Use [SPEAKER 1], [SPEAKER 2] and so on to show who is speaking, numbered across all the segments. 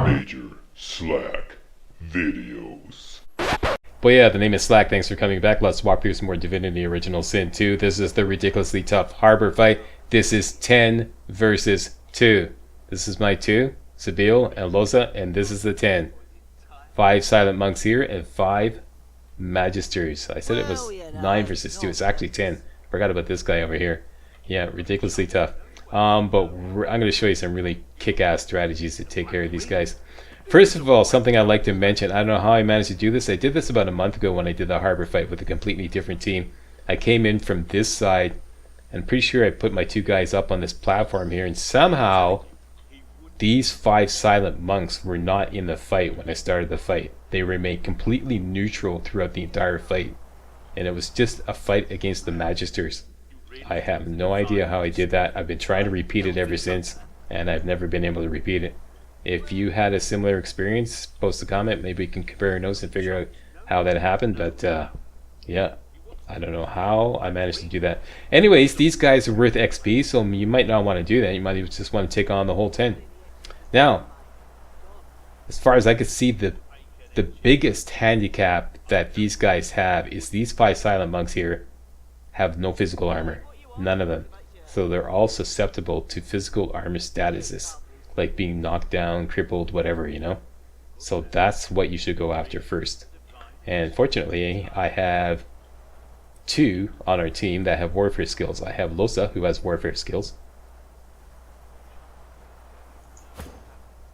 [SPEAKER 1] MajorSlackVideos.
[SPEAKER 2] But yeah, the name is Slack. Thanks for coming back. Let's walk through some more Divinity Original Sin 2. This is the ridiculously tough Harbour fight. This is 10 versus 2. This is my 2, Sabil and Losa, and this is the 10. 5 silent monks here and 5 magisters. I said it was 9 versus 2. It's actually 10. Forgot about this guy over here. Yeah, ridiculously tough. But I'm going to show you some really kick-ass strategies to take care of these guys. First of all, something I'd like to mention, I don't know how I managed to do this. I did this about a month ago when I did the Harbour fight with a completely different team. I came in from this side, and pretty sure I put my 2 guys up on this platform here, and somehow these 5 silent monks were not in the fight when I started the fight. They remained completely neutral throughout the entire fight, and it was just a fight against the magisters. I have no idea how I did that. I've been trying to repeat it ever since, and I've never been able to repeat it. If you had a similar experience, post a comment. Maybe we can compare notes and figure out how that happened. But yeah, I don't know how I managed to do that. Anyways, these guys are worth XP, so you might not want to do that. You might just want to take on the whole 10. Now, as far as I could see, the biggest handicap that these guys have is these 5 silent monks here have no physical armor. None of them. So they're all susceptible to physical armor statuses, like being knocked down, crippled, whatever, you know. So that's what you should go after first. And fortunately, I have 2 on our team that have warfare skills. I have Losa, who has warfare skills.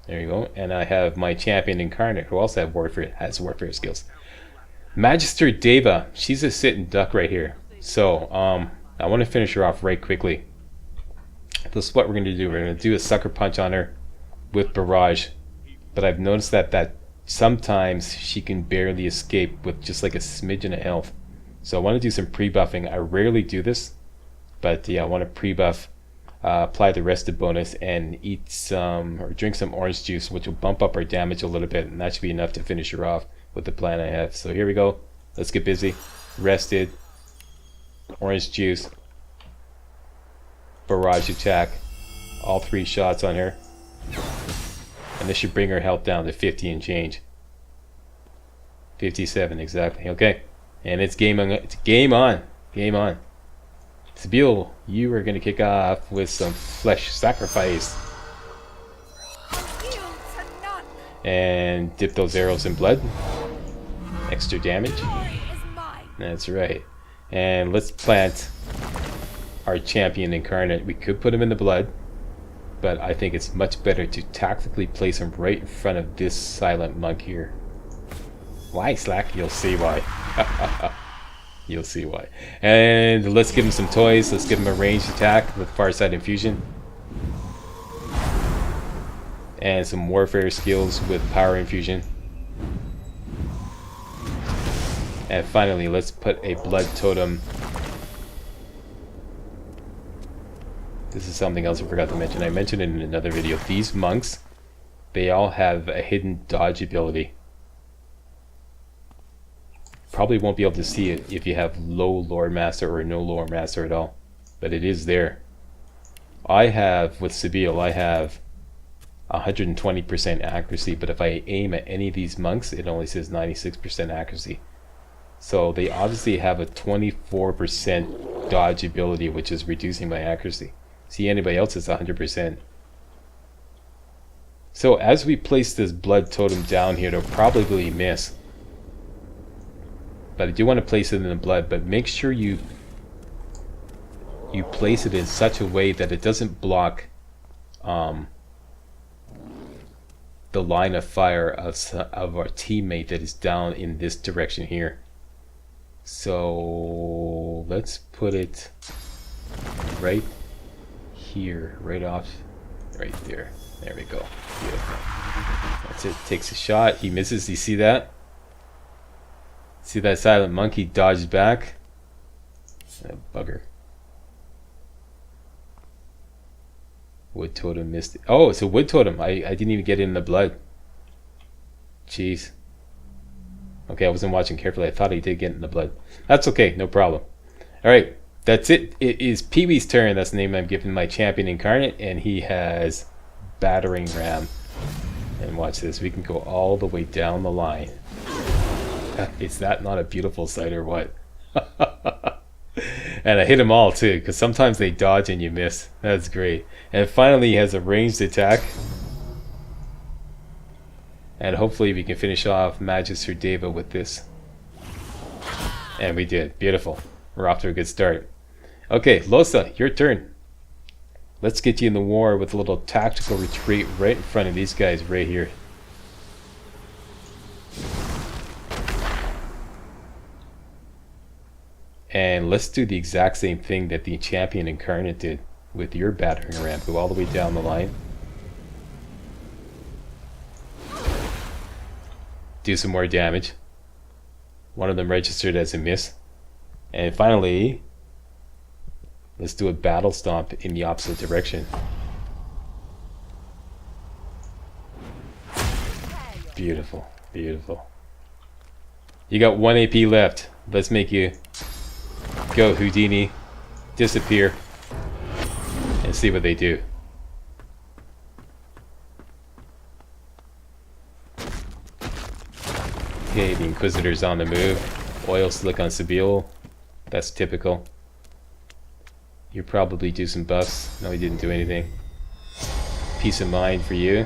[SPEAKER 2] There you go. And I have my champion Incarnate, who also has warfare skills. Magister Deva, she's a sitting duck right here. So I want to finish her off right quickly. This is what we're going to do. We're going to do a sucker punch on her with barrage. But I've noticed that sometimes she can barely escape with just like a smidgen of health. So I want to do some pre-buffing. I rarely do this, but yeah, I want to pre-buff, apply the rested bonus, and eat some or drink some orange juice, which will bump up our damage a little bit, and that should be enough to finish her off with the plan I have. So here we go. Let's get busy. Rested, orange juice, barrage attack, all 3 shots on her, and this should bring her health down to 50 and change. 57 exactly. Okay, and it's game on. It's game on. Game on. Sabil, you are going to kick off with some flesh sacrifice and dip those arrows in blood. Extra damage. That's right. And let's plant our champion Incarnate. We could put him in the blood, but I think it's much better to tactically place him right in front of this silent monk here. Why, Slack? You'll see why. You'll see why. And let's give him some toys. Let's give him a ranged attack with far side infusion, and some warfare skills with power infusion. And finally, let's put a blood totem. This is something else I forgot to mention. I mentioned it in another video. These monks, they all have a hidden dodge ability. Probably won't be able to see it if you have low lore master or no lore master at all, but it is there. I have, with Sabil, I have 120% accuracy, but if I aim at any of these monks, it only says 96% accuracy. So they obviously have a 24% dodge ability, which is reducing my accuracy. See, anybody else is 100%. So as we place this blood totem down here, it'll probably miss. But I do want to place it in the blood, but make sure you place it in such a way that it doesn't block the line of fire of our teammate that is down in this direction here. So let's put it right here, right off, right there. There we go. Beautiful. That's it. Takes a shot. He misses. You see that? See that silent monkey dodged back? That bugger. Wood totem missed it. Oh, it's a wood totem. I didn't even get it in the blood. Jeez. Okay, I wasn't watching carefully. I thought he did get in the blood. That's okay, no problem. Alright, that's it. It is Pee-wee's turn. That's the name I'm giving my champion Incarnate, and he has Battering Ram. And watch this, we can go all the way down the line. Is that not a beautiful sight or what? And I hit them all too, because sometimes they dodge and you miss. That's great. And finally he has a ranged attack. And hopefully we can finish off MajorSlackVideos with this. And we did. Beautiful. We're off to a good start. Okay, Losa, your turn. Let's get you in the war with a little tactical retreat right in front of these guys right here. And let's do the exact same thing that the champion incarnate did with your battering ram. Go all the way down the line. Do some more damage. One of them registered as a miss. And finally, let's do a battle stomp in the opposite direction. Beautiful, beautiful. You got 1 AP left. Let's make you go Houdini, disappear, and see what they do. Okay, the Inquisitor's on the move. Oil slick on Sebille. That's typical. You probably do some buffs. No, he didn't do anything. Peace of mind for you.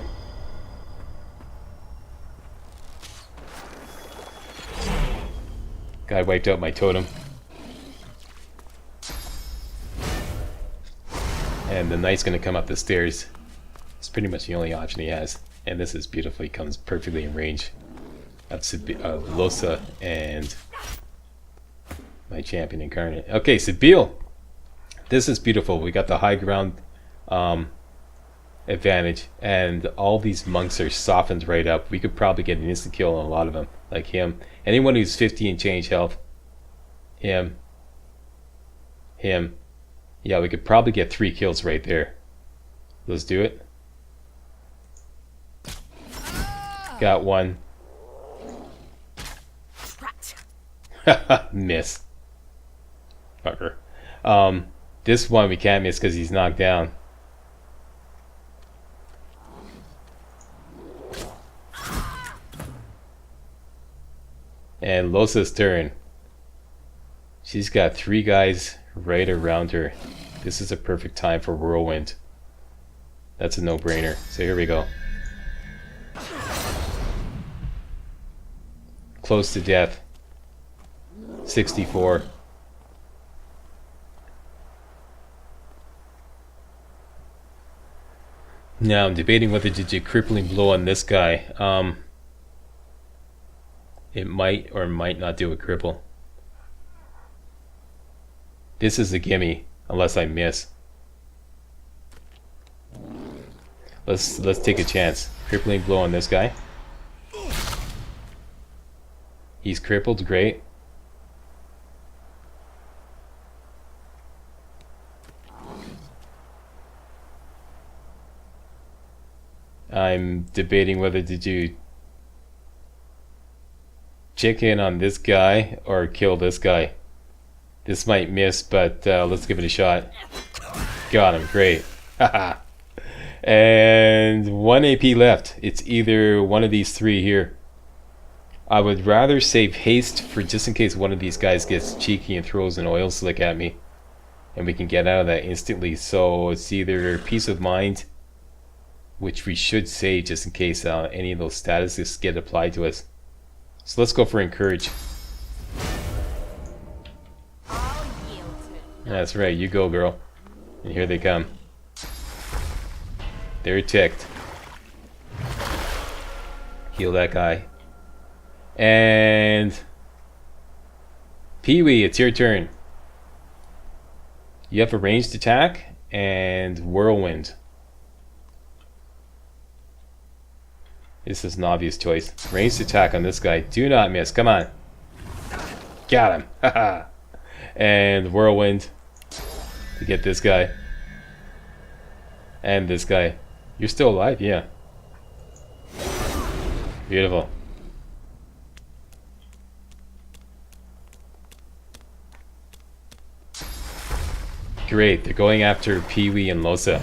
[SPEAKER 2] Guy wiped out my totem. And the knight's gonna come up the stairs. It's pretty much the only option he has. And this is beautiful. He comes perfectly in range of Losa and my champion incarnate. Okay, Sebille. This is beautiful. We got the high ground advantage, and all these monks are softened right up. We could probably get an instant kill on a lot of them, like him. Anyone who's 50 and change health. Him. Yeah, we could probably get 3 kills right there. Let's do it. Got one. Miss. Fucker. This one we can't miss because he's knocked down. And Losa's turn. She's got 3 guys right around her. This is a perfect time for Whirlwind. That's a no-brainer. So here we go. Close to death. 64. Now I'm debating whether to do crippling blow on this guy. It might or might not do a cripple. This is a gimme, unless I miss. Let's take a chance. Crippling blow on this guy. He's crippled, great. I'm debating whether to do chicken on this guy or kill this guy. This might miss, but let's give it a shot. Got him, great. Haha. And 1 AP left. It's either one of these 3 here. I would rather save haste for just in case one of these guys gets cheeky and throws an oil slick at me, and we can get out of that instantly. So it's either peace of mind, which we should save just in case any of those statuses get applied to us. So let's go for encourage. That's right, you go, girl. And here they come. They're ticked. Heal that guy. And Pee-wee, it's your turn. You have a ranged attack and Whirlwind. This is an obvious choice. Ranged attack on this guy. Do not miss. Come on. Got him. Haha. And Whirlwind to get this guy. And this guy. You're still alive? Yeah. Beautiful. Great. They're going after Pee-wee and Losa.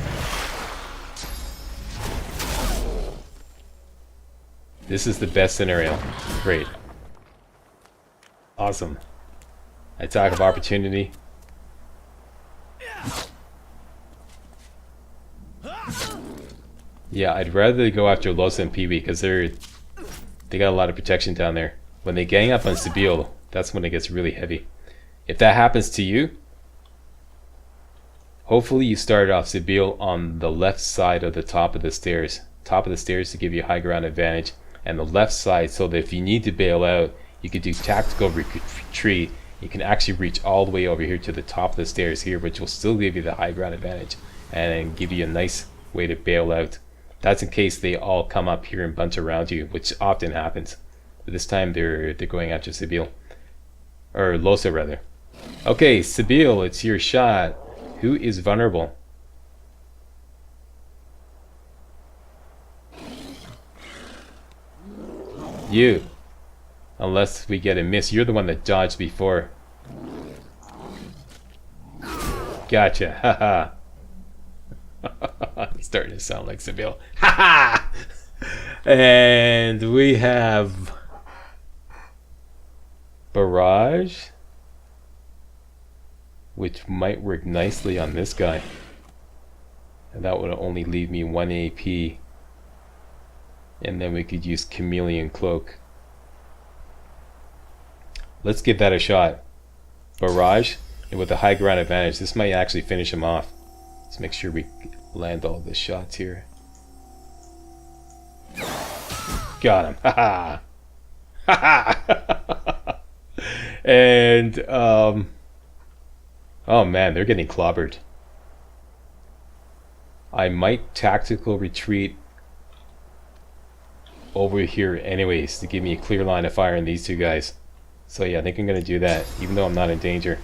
[SPEAKER 2] This is the best scenario. Great. Awesome. Attack of opportunity. Yeah, I'd rather go after Losa and Pee-wee because they got a lot of protection down there. When they gang up on Sebille, that's when it gets really heavy. If that happens to you, hopefully you start off Sebille on the left side of the top of the stairs. Top of the stairs to give you high ground advantage, and the left side so that if you need to bail out, you could do tactical retreat. You can actually reach all the way over here to the top of the stairs here, which will still give you the high ground advantage and give you a nice way to bail out. That's in case they all come up here and bunch around you, which often happens. But this time they're going after Sebille. Or Losa rather. Okay, Sebille, it's your shot. Who is vulnerable? You. Unless we get a miss. You're the one that dodged before. Gotcha. Haha. It's starting to sound like Sebille. Haha. And we have Barrage, which might work nicely on this guy. And that would only leave me 1 AP. And then we could use Chameleon Cloak. Let's give that a shot. Barrage, and with the high ground advantage, this might actually finish him off. Let's make sure we land all the shots here. Got him. Haha. Haha. And oh man, they're getting clobbered. I might tactical retreat over here anyways to give me a clear line of fire on these two guys. So yeah, I think I'm gonna do that, even though I'm not in danger.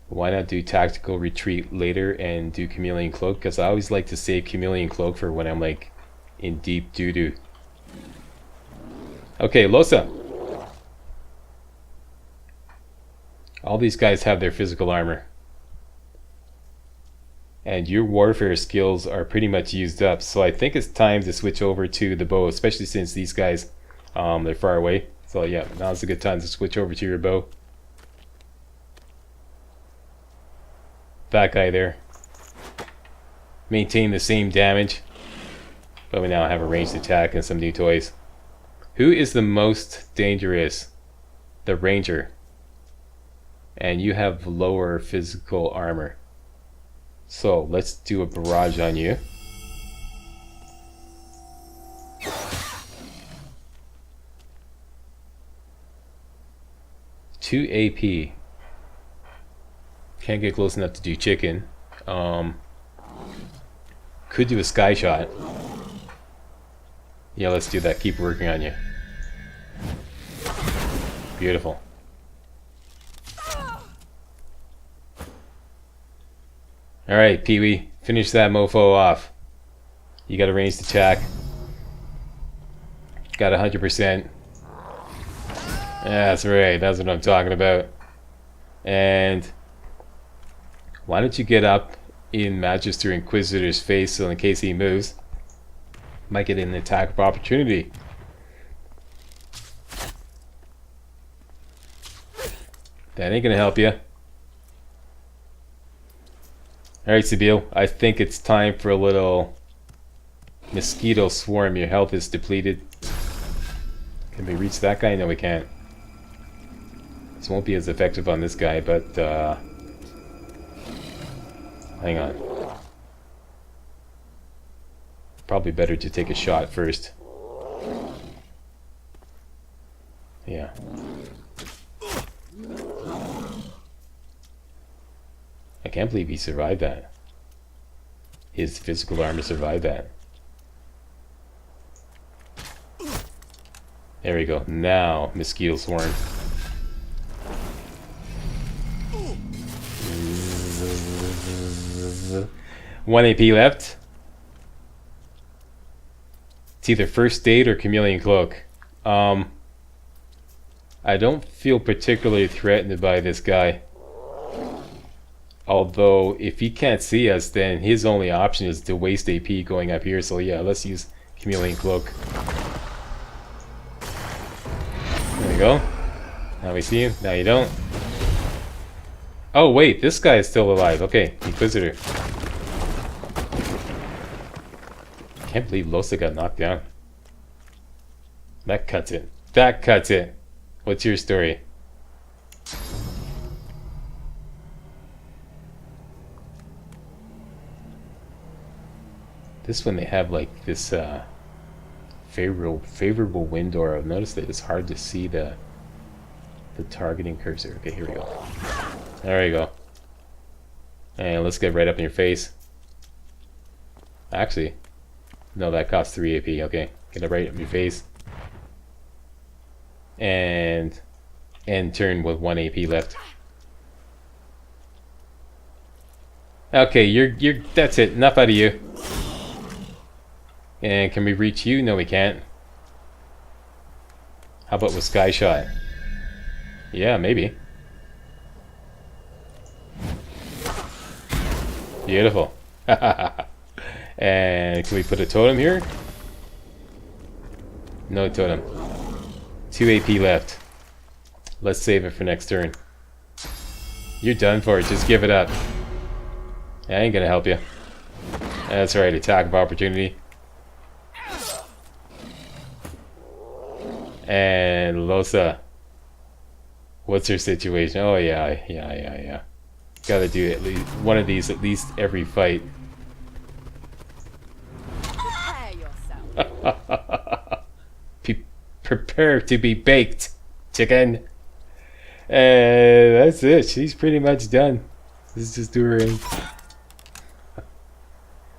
[SPEAKER 2] Why not do tactical retreat later and do Chameleon Cloak? Because I always like to save Chameleon Cloak for when I'm like in deep doo-doo. Okay, Losa. All these guys have their physical armor. And your warfare skills are pretty much used up. So I think it's time to switch over to the bow, especially since these guys, they're far away. So yeah, now's a good time to switch over to your bow. That guy there. Maintain the same damage. But we now have a ranged attack and some new toys. Who is the most dangerous? The Ranger. And you have lower physical armor. So let's do a barrage on you. Two AP. Can't get close enough to do chicken. Could do a sky shot. Yeah, let's do that. Keep working on you. Beautiful. Alright, Pee-wee. Finish that mofo off. You got a ranged attack. Got 100%. That's right. That's what I'm talking about. And why don't you get up in Magister Inquisitor's face so in case he moves, might get an attack of opportunity. That ain't gonna help you. Alright, Sebille, I think it's time for a little mosquito swarm. Your health is depleted. Can we reach that guy? No, we can't. This won't be as effective on this guy, but hang on. Probably better to take a shot first. Yeah. I can't believe he survived that. His physical armor survived that. There we go. Now, mosquito swarm. One AP left. It's either First Aid or Chameleon Cloak. I don't feel particularly threatened by this guy. Although, if he can't see us, then his only option is to waste AP going up here. So yeah, let's use Chameleon Cloak. There we go. Now we see him. Now you don't. Oh wait, this guy is still alive. Okay, Inquisitor. Can't believe Losa got knocked down. That cuts it. That cuts it. What's your story? This one they have like this favorable wind aura. I've noticed that it's hard to see the targeting cursor. Okay, here we go. There you go. And let's get right up in your face. Actually, no, that costs 3 AP. Okay, get it right up in your face. And end turn with 1 AP left. Okay, you're that's it. Enough out of you. And can we reach you? No, we can't. How about with Sky Shot? Yeah, maybe. Beautiful. And can we put a totem here? No totem. 2 AP left. Let's save it for next turn. You're done for. Just give it up. I ain't gonna help you. That's right. Attack of opportunity. And Losa. What's her situation? Oh yeah. Gotta do at least one of these at least every fight. Prepare to be baked, chicken. And that's it. She's pretty much done. Let's just do her in.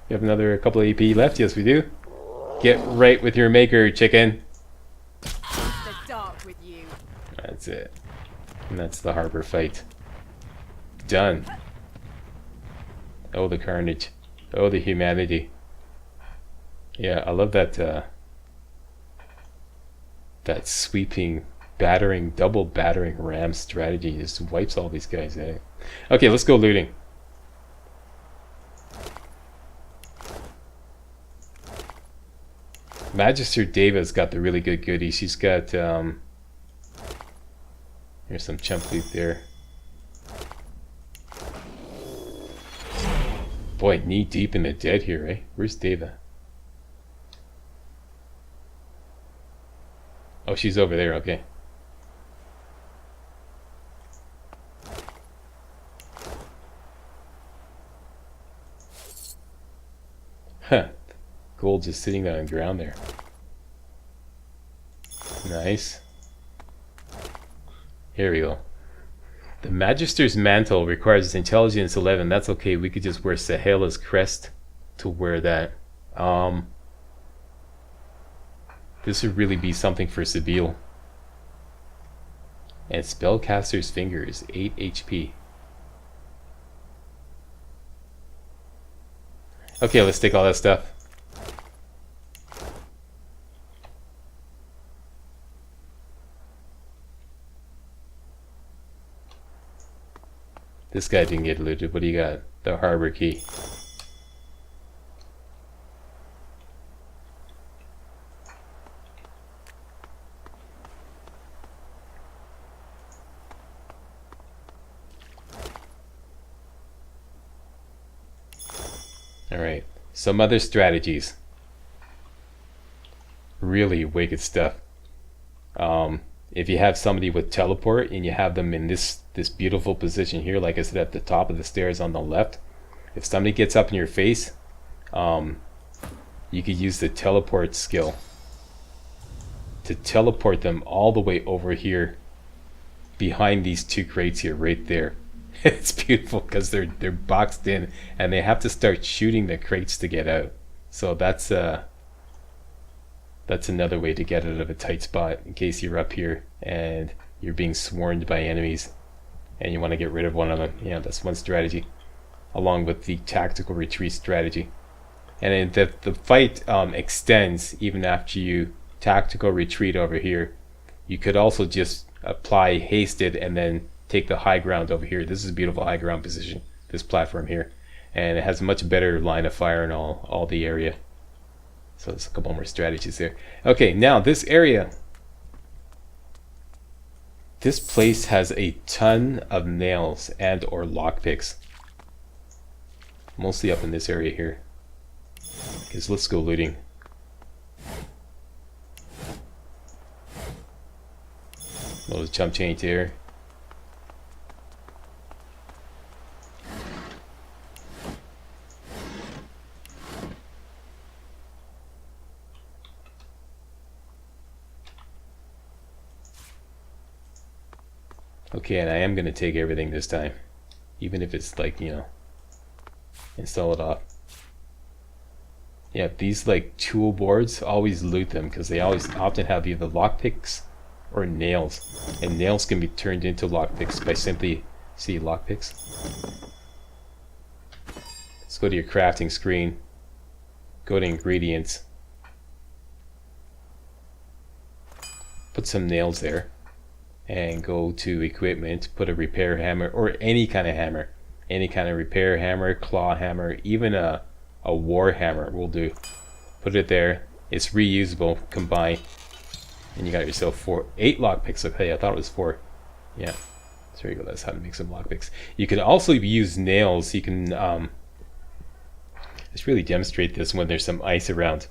[SPEAKER 2] We have another couple of AP left. Yes, we do. Get right with your maker, chicken.
[SPEAKER 1] With you.
[SPEAKER 2] That's it. And that's the Harbour fight. Done. Oh, the carnage. Oh, the humanity. Yeah, I love that that sweeping, battering, double battering ram strategy. Just wipes all these guys out. Okay, let's go looting. Magister Deva's got the really good goodie. She's got here's some chump loot there. Boy, knee deep in the dead here, eh? Where's Deva? Oh, she's over there, okay. Huh. Gold just sitting on the ground there. Nice. Here we go. The Magister's Mantle requires Intelligence 11. That's okay. We could just wear Sahela's Crest to wear that. This would really be something for Seville. And Spellcaster's Fingers, 8 HP. Okay, let's take all that stuff. This guy didn't get looted. What do you got? The Harbour key. Alright, some other strategies. Really wicked stuff. If you have somebody with teleport and you have them in this beautiful position here, like I said, at the top of the stairs on the left, if somebody gets up in your face, you could use the teleport skill to teleport them all the way over here behind these 2 crates here, right there. It's beautiful because they're boxed in and they have to start shooting the crates to get out. So that's another way to get out of a tight spot in case you're up here and you're being swarmed by enemies and you want to get rid of one of them. Yeah, that's one strategy, along with the tactical retreat strategy. And the fight extends even after you tactical retreat over here. You could also just apply hasted and then take the high ground over here. This is a beautiful high ground position, this platform here, and it has a much better line of fire in all the area. So there's a couple more strategies there. Okay, now this area, this place has a ton of nails and or lockpicks, mostly up in this area here. Because let's go looting. Little jump change here. Okay, and I am going to take everything this time. Even if it's like, you know, install it off. Yeah, these like tool boards, always loot them because they often have either lockpicks or nails. And nails can be turned into lockpicks by simply, see lockpicks? Let's go to your crafting screen. Go to ingredients. Put some nails there. And go to equipment, put a repair hammer or any kind of hammer. Any kind of repair hammer, claw hammer, even a war hammer will do. Put it there. It's reusable. Combine. And you got yourself 8 lockpicks. Okay, I thought it was 4. Yeah. So there you go. That's how to make some lockpicks. You can also use nails. You can just really demonstrate this when there's some ice around.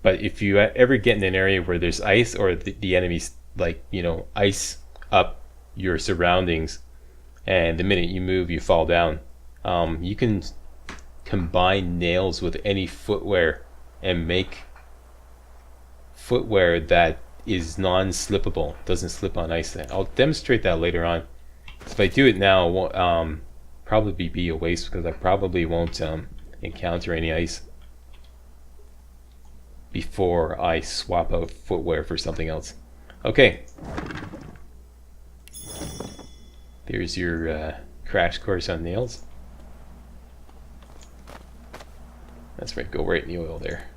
[SPEAKER 2] But if you ever get in an area where there's ice or the enemy's like, you know, ice up your surroundings, and the minute you move you fall down, you can combine nails with any footwear and make footwear that is non-slippable, doesn't slip on ice. I'll demonstrate that later on. If I do it now, it won't probably be a waste because I probably won't encounter any ice before I swap out footwear for something else. Okay, there's your crash course on nails. That's right, go right in the oil there.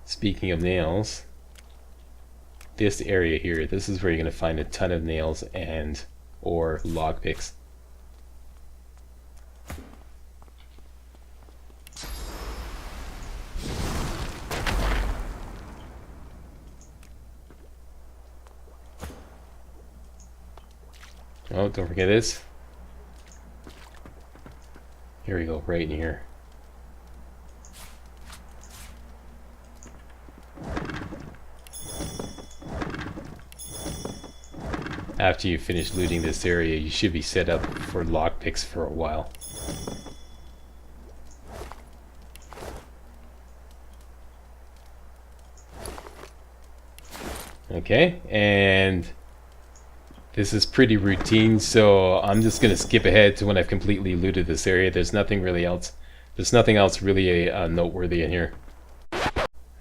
[SPEAKER 2] Speaking of nails, this area here, this is where you're going to find a ton of nails and or lockpicks. Oh, don't forget this. Here we go, right in here. After you finish looting this area, you should be set up for lockpicks for a while. Okay, and this is pretty routine, so I'm just going to skip ahead to when I've completely looted this area. There's nothing really else. There's nothing else really noteworthy in here.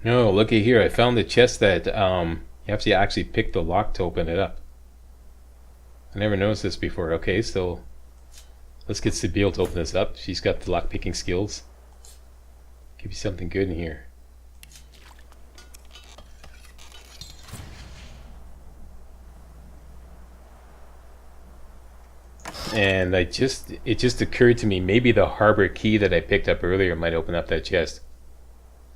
[SPEAKER 2] No, looky here. I found a chest that you have to actually pick the lock to open it up. I never noticed this before. Okay, so let's get Sibyl to open this up. She's got the lock picking skills. Give you something good in here. And it just occurred to me, maybe the Harbour key that I picked up earlier might open up that chest.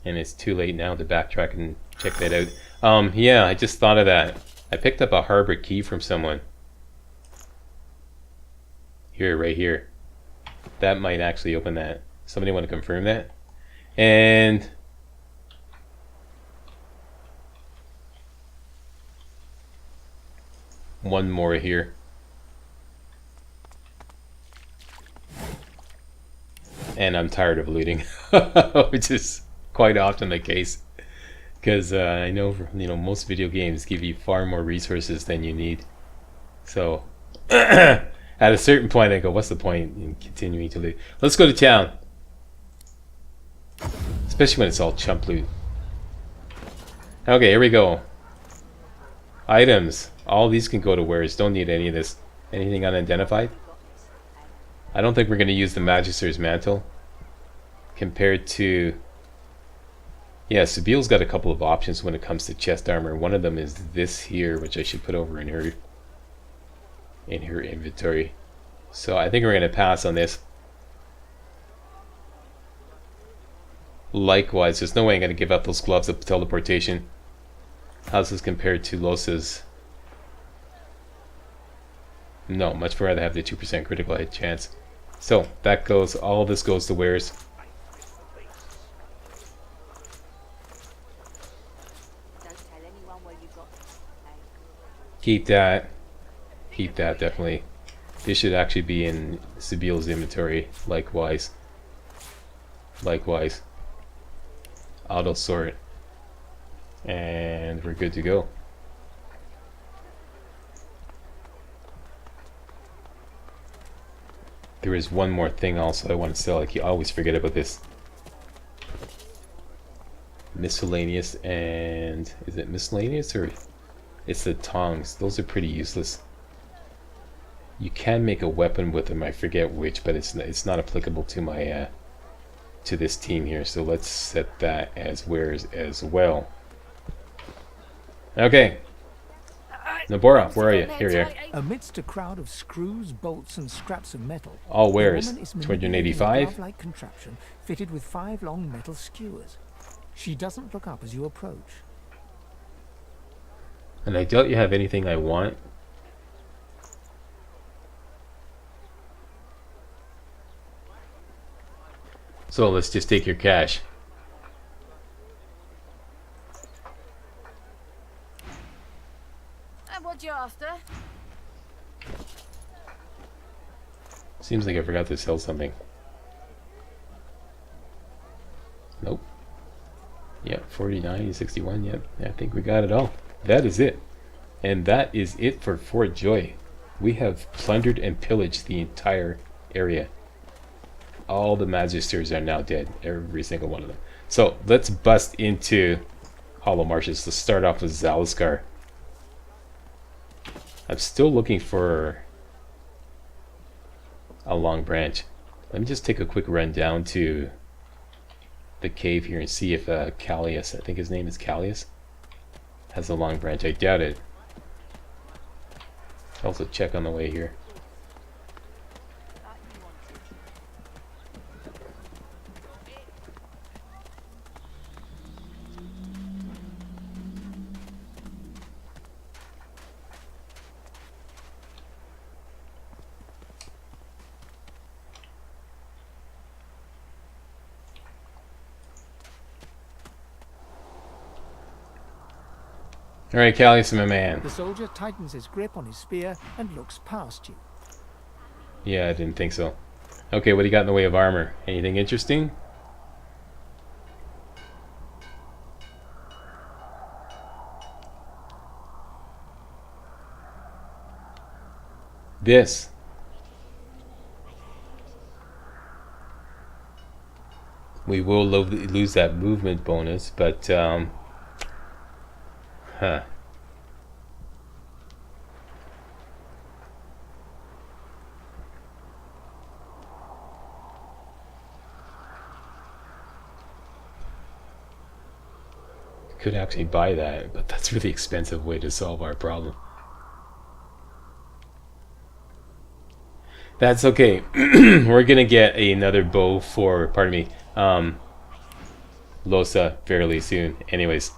[SPEAKER 2] And it's too late now to backtrack and check that out. Yeah, I just thought of that. I picked up a Harbour key from someone. Here, right here. That might actually open that. Somebody want to confirm that? And one more here. And I'm tired of looting, which is quite often the case, because I know, you know, most video games give you far more resources than you need. So at a certain point I go, what's the point in continuing to loot? Let's go to town, especially when it's all chump loot. Okay, here we go. Items, all these can go to wares. Don't need any of this. Anything unidentified? I don't think we're going to use the Magister's Mantle compared to... Yeah, Sabile's got a couple of options when it comes to chest armor. One of them is this here, which I should put over in her inventory. So I think we're going to pass on this. Likewise, there's no way I'm going to give up those gloves of teleportation. How's this compared to Losa's? No, much rather have the 2% critical hit chance. So that goes, all this goes to wares. Keep that. Keep that, definitely. This should actually be in Sabile's inventory, likewise. Likewise. Auto sort. And we're good to go. There is one more thing also I want to sell. I always forget about this. Miscellaneous, and is it miscellaneous or it's the tongs? Those are pretty useless. You can make a weapon with them. I forget which, but it's not applicable to my to this team here. So let's set that as wares as well. Okay. Nabora, where are you? Here you are.
[SPEAKER 1] Amidst a crowd of screws, bolts, and scraps of metal,
[SPEAKER 2] all wares. 285.
[SPEAKER 1] glove-like contraption fitted with 5 long metal skewers. She doesn't look up as you approach.
[SPEAKER 2] And I doubt you have anything I want. So let's just take your cash.
[SPEAKER 3] And what you after?
[SPEAKER 2] Seems like I forgot to sell something. Nope. Yep, 49, 61, yep. I think we got it all. That is it. And that is it for Fort Joy. We have plundered and pillaged the entire area. All the magisters are now dead. Every single one of them. So let's bust into Hollow Marshes. Let's start off with Zaliskar. I'm still looking for a long branch. Let me just take a quick run down to the cave here and see if Callius, I think his name is Callius, has a long branch. I doubt it. Also check on the way here. Alright, Callius, my man.
[SPEAKER 1] The soldier tightens his grip on his spear and looks past you.
[SPEAKER 2] Yeah, I didn't think so. Okay, what do you got in the way of armor? Anything interesting? This. We will lose that movement bonus, but huh. Could actually buy that, but that's a really expensive way to solve our problem. That's okay. We're gonna get another bow for, pardon me, Losa fairly soon. Anyways.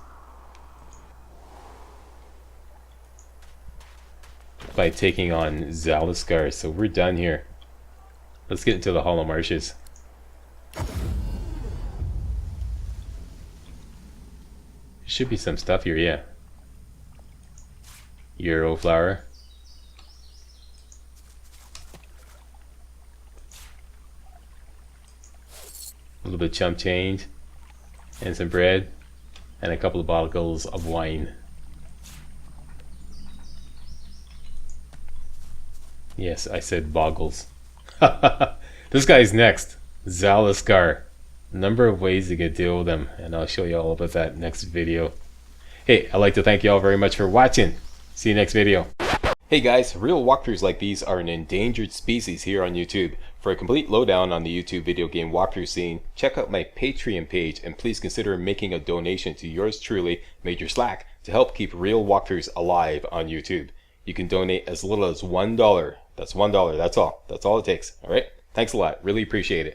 [SPEAKER 2] By taking on Zaliskar, so we're done here. Let's get into the Hollow Marshes. Should be some stuff here, yeah. Euro flower. A little bit of chump change. And some bread. And a couple of bottles of wine. Yes, I said boggles. This guy's next. Zaliskar. Number of ways you can deal with them, and I'll show you all about that next video. Hey, I'd like to thank you all very much for watching. See you next video. Hey Hey guys, real walkthroughs like these are an endangered species here on YouTube. For a complete lowdown on the YouTube video game walkthrough scene, check out my Patreon page and please consider making a donation to yours truly, Major Slack, to help keep real walkthroughs alive on YouTube. You can donate as little as $1. That's $1, that's all. That's all it takes, alright? Thanks a lot, really appreciate it.